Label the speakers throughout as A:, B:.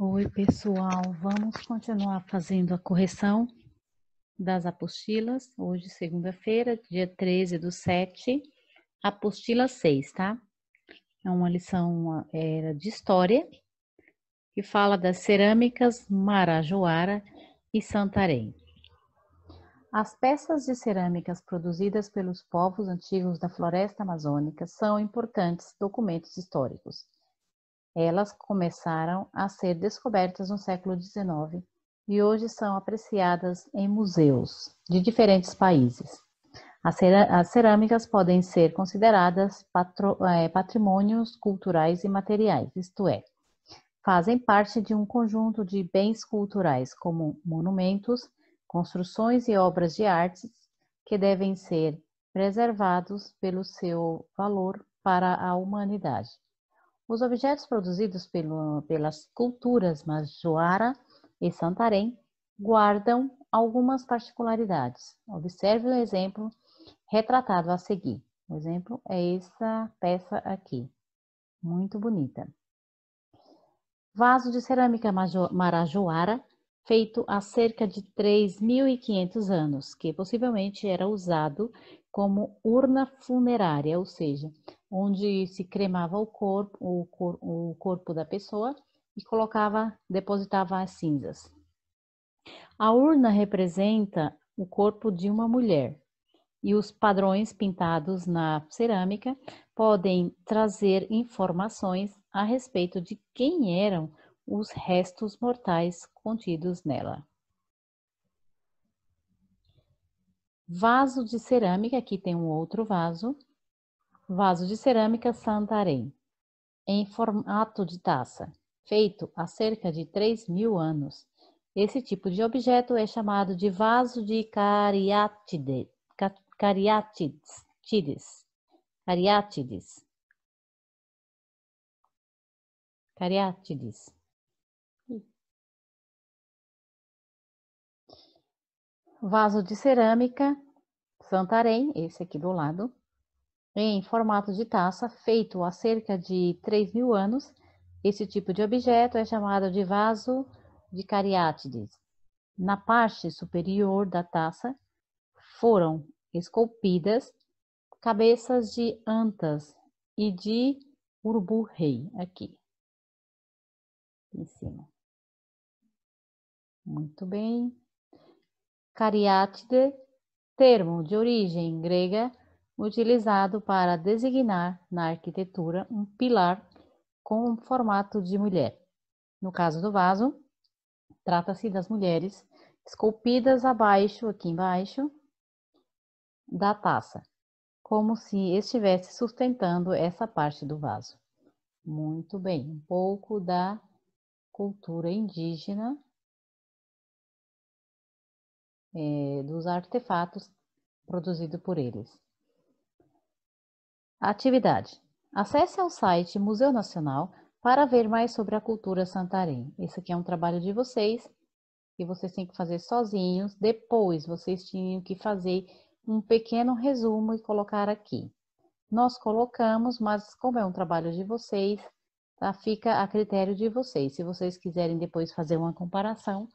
A: Oi, pessoal. Vamos continuar fazendo a correção das apostilas. Hoje, segunda-feira, dia 13/7, apostila 6, tá? É uma lição de história que fala das cerâmicas Marajoara e Santarém. As peças de cerâmicas produzidas pelos povos antigos da floresta amazônica são importantes documentos históricos. Elas começaram a ser descobertas no século XIX e hoje são apreciadas em museus de diferentes países. As cerâmicas podem ser consideradas patrimônios culturais e materiais, isto é, fazem parte de um conjunto de bens culturais, como monumentos, construções e obras de arte, que devem ser preservados pelo seu valor para a humanidade. Os objetos produzidos pelas culturas Majoara e Santarém guardam algumas particularidades. Observe o exemplo retratado a seguir. O exemplo é essa peça aqui, muito bonita. Vaso de cerâmica Marajoara, feito há cerca de 3.500 anos, que possivelmente era usado como urna funerária, ou seja, onde se cremava o corpo da pessoa e depositava as cinzas. A urna representa o corpo de uma mulher e os padrões pintados na cerâmica podem trazer informações a respeito de quem eram os restos mortais contidos nela. Vaso de cerâmica, aqui tem um outro vaso. Vaso de cerâmica Santarém, em formato de taça, feito há cerca de 3.000 anos. Esse tipo de objeto é chamado de vaso de cariátides. Vaso de cerâmica Santarém, esse aqui do lado, em formato de taça, feito há cerca de 3.000 anos. Esse tipo de objeto é chamado de vaso de cariátides. Na parte superior da taça foram esculpidas cabeças de antas e de urubu-rei, aqui em cima. Muito bem. Cariátide, termo de origem grega, utilizado para designar na arquitetura um pilar com um formato de mulher. No caso do vaso, trata-se das mulheres esculpidas aqui embaixo, da taça, como se estivesse sustentando essa parte do vaso. Muito bem, um pouco da cultura indígena, dos artefatos produzidos por eles. Atividade. Acesse ao site Museu Nacional para ver mais sobre a cultura Santarém. Esse aqui é um trabalho de vocês, que vocês têm que fazer sozinhos. Depois, vocês tinham que fazer um pequeno resumo e colocar aqui. Nós colocamos, mas como é um trabalho de vocês, tá? Fica a critério de vocês. Se vocês quiserem depois fazer uma comparação,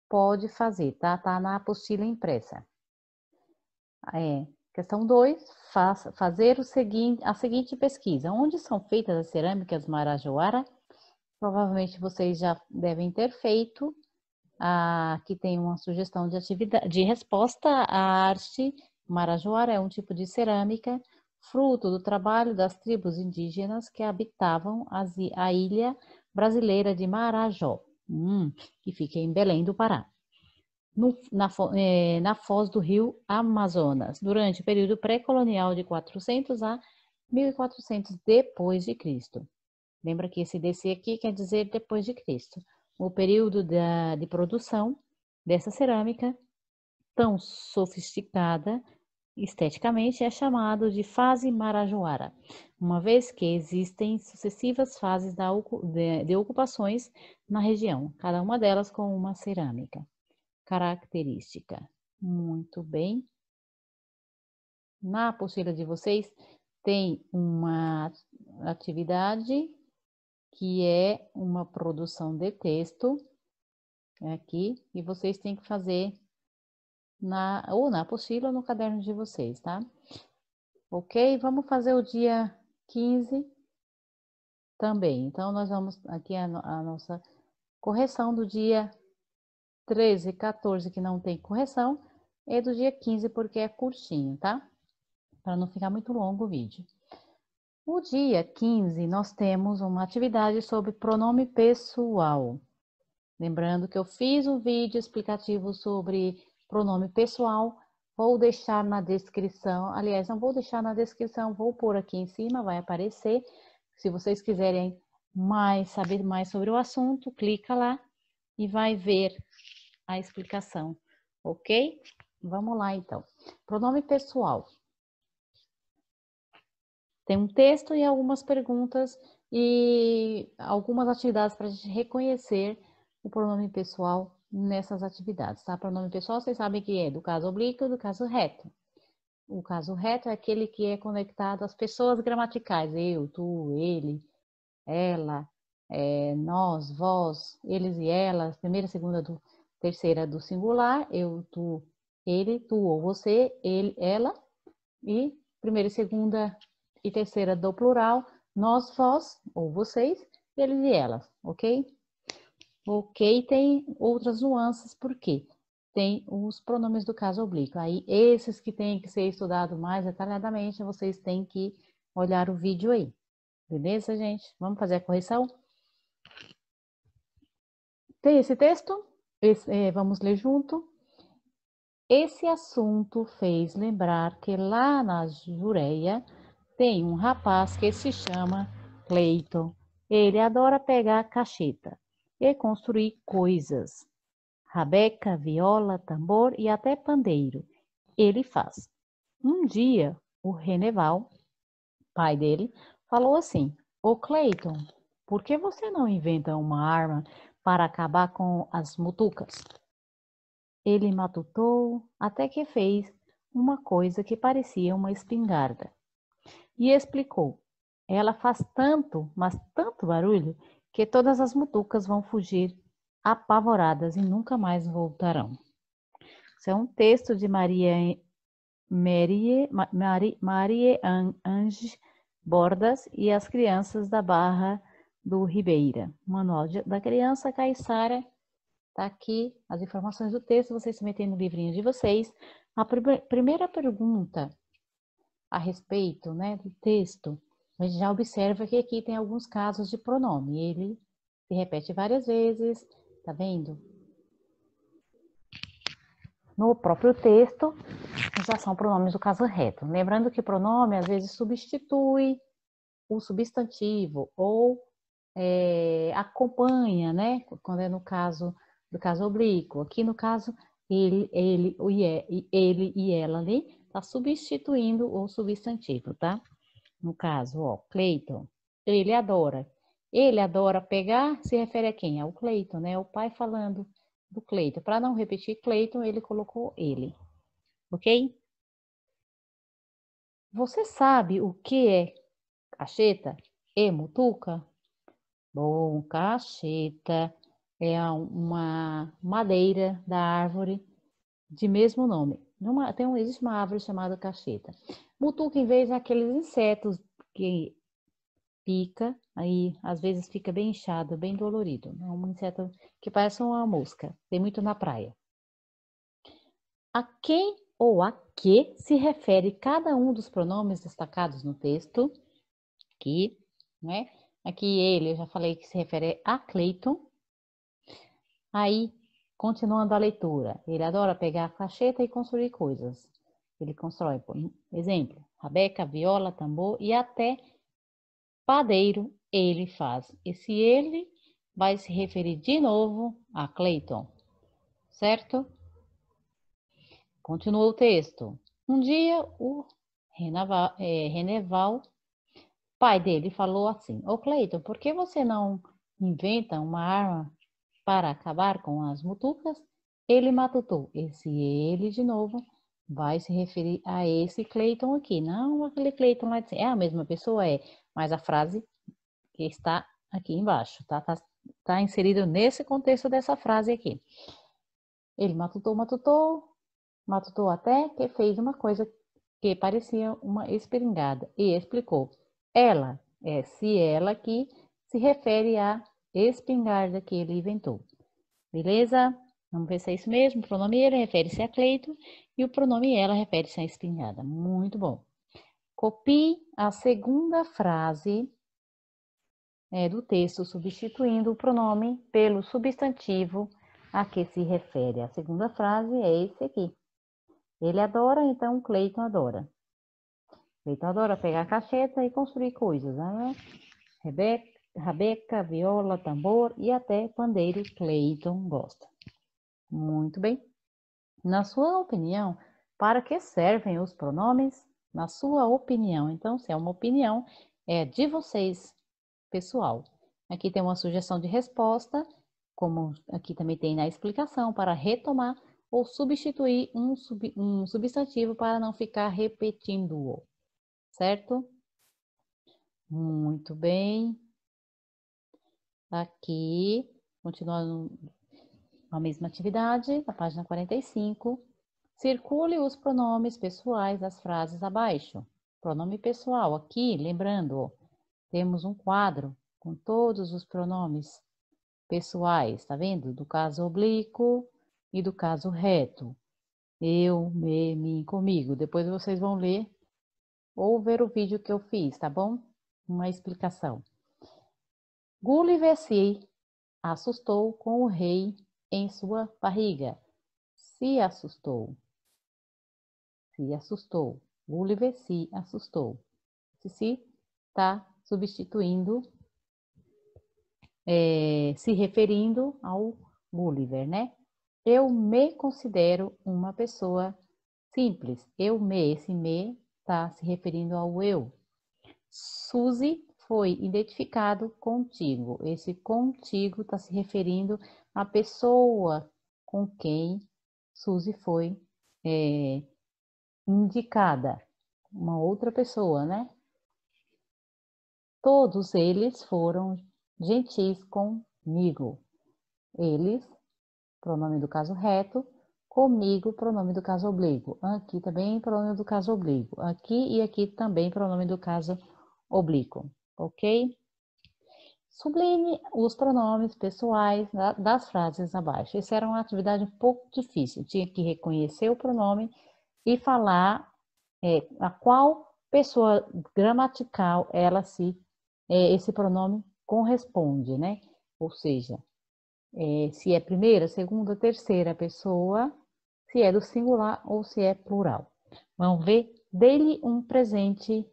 A: pode fazer, tá? Tá na apostila impressa. Questão 2, fazer a seguinte pesquisa. Onde são feitas as cerâmicas Marajoara? Provavelmente vocês já devem ter feito. Aqui tem uma sugestão de atividade, de resposta. A arte Marajoara é um tipo de cerâmica, fruto do trabalho das tribos indígenas que habitavam a ilha brasileira de Marajó, que fica em Belém do Pará, na foz do rio Amazonas, durante o período pré-colonial de 400 a 1400 depois de Cristo. Lembra que esse DC aqui quer dizer depois de Cristo. O período de produção dessa cerâmica, tão sofisticada esteticamente, é chamado de fase Marajoara, uma vez que existem sucessivas fases de ocupações na região, cada uma delas com uma cerâmica característica. Muito bem. Na apostila de vocês tem uma atividade que é uma produção de texto aqui, e vocês têm que fazer ou na apostila ou no caderno de vocês, tá? Ok? Vamos fazer o dia 15 também. Então, nós vamos aqui a nossa correção do dia 13 e 14, que não tem correção, é do dia 15, porque é curtinho, tá? Para não ficar muito longo o vídeo. O dia 15, nós temos uma atividade sobre pronome pessoal. Lembrando que eu fiz um vídeo explicativo sobre pronome pessoal, vou deixar na descrição, aliás, não vou deixar na descrição, vou pôr aqui em cima, vai aparecer. Se vocês quiserem saber mais sobre o assunto, clica lá e vai ver a explicação, ok? Vamos lá, então. Pronome pessoal. Tem um texto e algumas perguntas e algumas atividades para a gente reconhecer o pronome pessoal nessas atividades, tá? Pronome pessoal, vocês sabem que é do caso oblíquo e do caso reto. O caso reto é aquele que é conectado às pessoas gramaticais, eu, tu, ele, ela, nós, vós, eles e elas, primeira, segunda, terceira do singular, eu, tu, ele, tu ou você, ele, ela, e primeira, segunda e terceira do plural, nós, vós ou vocês, eles e elas, ok? Ok, tem outras nuances, por quê? Tem os pronomes do caso oblíquo. Aí, esses que têm que ser estudados mais detalhadamente, vocês têm que olhar o vídeo aí. Beleza, gente? Vamos fazer a correção? Tem esse texto? Vamos ler junto. Esse assunto fez lembrar que lá na Jureia tem um rapaz que se chama Cleiton. Ele adora pegar cacheta e construir coisas. Rabeca, viola, tambor e até pandeiro. Ele faz. Um dia, o Reneval, pai dele, falou assim: Ô Cleiton, por que você não inventa uma arma para acabar com as mutucas? Ele matutou até que fez uma coisa que parecia uma espingarda. E explicou: ela faz tanto, mas tanto barulho, que todas as mutucas vão fugir apavoradas e nunca mais voltarão. Isso é um texto de Marie Ange Bordas e as crianças da Barra do Ribeira. Manual da criança, Caiçara. Está aqui as informações do texto, vocês se metem no livrinho de vocês. A primeira pergunta a respeito, né, do texto, a gente já observa que aqui tem alguns casos de pronome. Ele se repete várias vezes, tá vendo? No próprio texto, já são pronomes do caso reto. Lembrando que pronome, às vezes, substitui o substantivo ou acompanha, né? Quando é no caso do caso oblíquo. Aqui no caso, ele e ela ali, tá substituindo o substantivo, tá? No caso, ó, Cleiton, ele adora. Ele adora pegar, se refere a quem? Ao Cleiton, né? O pai falando do Cleiton. Para não repetir Cleiton, ele colocou ele, ok? Você sabe o que é cacheta e mutuca? Bom, cacheta é uma madeira da árvore de mesmo nome. Existe uma árvore chamada cacheta. Mutuca, em vez, é aqueles insetos que pica, aí às vezes fica bem inchado, bem dolorido. É um inseto que parece uma mosca, tem muito na praia. A quem ou a que se refere cada um dos pronomes destacados no texto? Aqui, né? Aqui ele, eu já falei que se refere a Cleiton. Aí, continuando a leitura, ele adora pegar a cacheta e construir coisas. Ele constrói, por exemplo, rabeca, viola, tambor e até padeiro ele faz. Esse ele vai se referir de novo a Cleiton, certo? Continua o texto. Um dia o Reneval, pai dele, falou assim: Ô Cleiton, por que você não inventa uma arma para acabar com as mutucas? Ele matutou. Esse ele de novo vai se referir a esse Cleiton aqui. Não aquele Cleiton lá de cima. É a mesma pessoa? É, mas a frase que está aqui embaixo, tá? Tá inserido nesse contexto dessa frase aqui. Ele matutou até que fez uma coisa que parecia uma espingarda e explicou. Ela, se ela que se refere à espingarda que ele inventou. Beleza? Vamos ver se é isso mesmo. O pronome ele refere-se a Cleito e o pronome ela refere-se à espingarda. Muito bom. Copie a segunda frase do texto, substituindo o pronome pelo substantivo a que se refere. A segunda frase é esse aqui. Ele adora, então Cleiton adora. Cleiton adora pegar a cacheta e construir coisas, né? Rabeca, viola, tambor e até pandeiro Cleiton gosta. Muito bem. Na sua opinião, para que servem os pronomes? Na sua opinião. Então, se é uma opinião, é de vocês, pessoal. Aqui tem uma sugestão de resposta, como aqui também tem na explicação, para retomar ou substituir um substantivo para não ficar repetindo-o. Certo? Muito bem. Aqui, continuando a mesma atividade, na página 45. Circule os pronomes pessoais das frases abaixo. Pronome pessoal, aqui, lembrando, temos um quadro com todos os pronomes pessoais, tá vendo? Do caso oblíquo e do caso reto. Eu, me, mim, comigo. Depois vocês vão ler ou ver o vídeo que eu fiz, tá bom? Uma explicação. Gulliver se assustou com o rei em sua barriga. Se assustou. Se assustou. Gulliver se assustou. Se está substituindo, se referindo ao Gulliver, né? Eu me considero uma pessoa simples. Esse me está se referindo ao eu. Suzy foi identificado contigo. Esse contigo está se referindo à pessoa com quem Suzy foi indicada. Uma outra pessoa, né? Todos eles foram gentis comigo. Eles, pronome do caso reto, comigo, pronome do caso oblíquo. Aqui também, pronome do caso oblíquo. Aqui e aqui também, pronome do caso oblíquo. Ok? Sublinhe os pronomes pessoais das frases abaixo. Essa era uma atividade um pouco difícil. Tinha que reconhecer o pronome e falar a qual pessoa gramatical esse pronome corresponde, né? Ou seja, se é primeira, segunda, terceira pessoa, se é do singular ou se é plural. Vamos ver? Dei-lhe um presente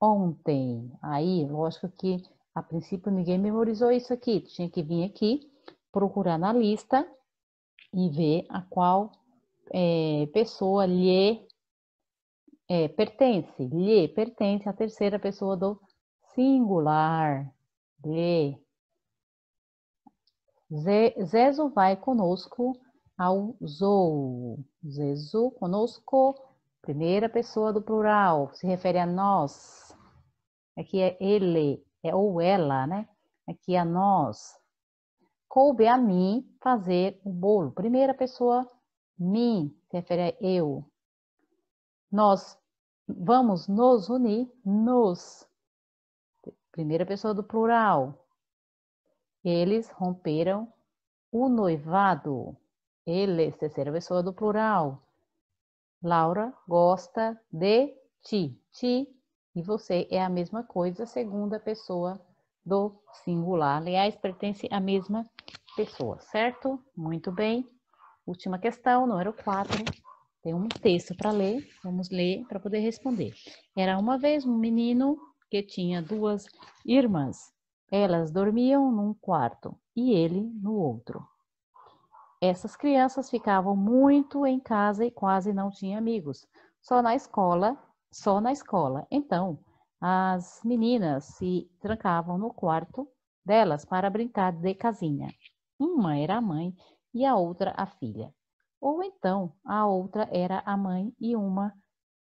A: ontem. Aí, lógico que a princípio ninguém memorizou isso aqui. Tinha que vir aqui, procurar na lista e ver a qual pessoa lhe pertence. Lhe pertence a terceira pessoa do singular. Lhe. Zezo vai conosco ao zoo. Zezo conosco, primeira pessoa do plural, se refere a nós. Aqui é ele, ou ela, né? Aqui é nós. Coube a mim fazer o bolo. Primeira pessoa, mim, se refere a eu. Nós vamos nos unir, nos. Primeira pessoa do plural. Eles romperam o noivado. Eles, terceira pessoa do plural. Laura gosta de ti. Ti e você é a mesma coisa, segunda pessoa do singular. Aliás, pertence à mesma pessoa, certo? Muito bem. Última questão, número 4. Tem um texto para ler. Vamos ler para poder responder. Era uma vez um menino que tinha 2 irmãs. Elas dormiam num quarto e ele no outro. Essas crianças ficavam muito em casa e quase não tinham amigos. Só na escola. Então, as meninas se trancavam no quarto delas para brincar de casinha. Uma era a mãe e a outra a filha. Ou então, a outra era a mãe e uma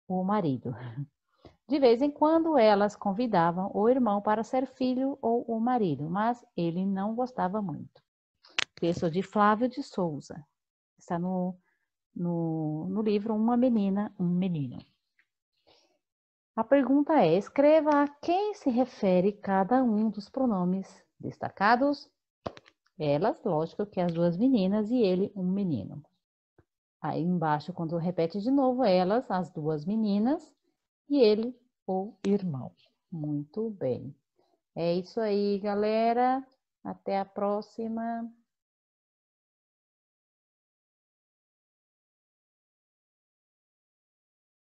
A: o marido. De vez em quando elas convidavam o irmão para ser filho ou o marido, mas ele não gostava muito. Texto de Flávio de Souza. Está no livro Uma Menina, um Menino. A pergunta é: escreva a quem se refere cada um dos pronomes destacados. Elas, lógico que as duas meninas e ele, um menino. Aí embaixo, quando repete de novo, elas, as duas meninas e ele, o irmão. Muito bem. É isso aí, galera. Até a próxima.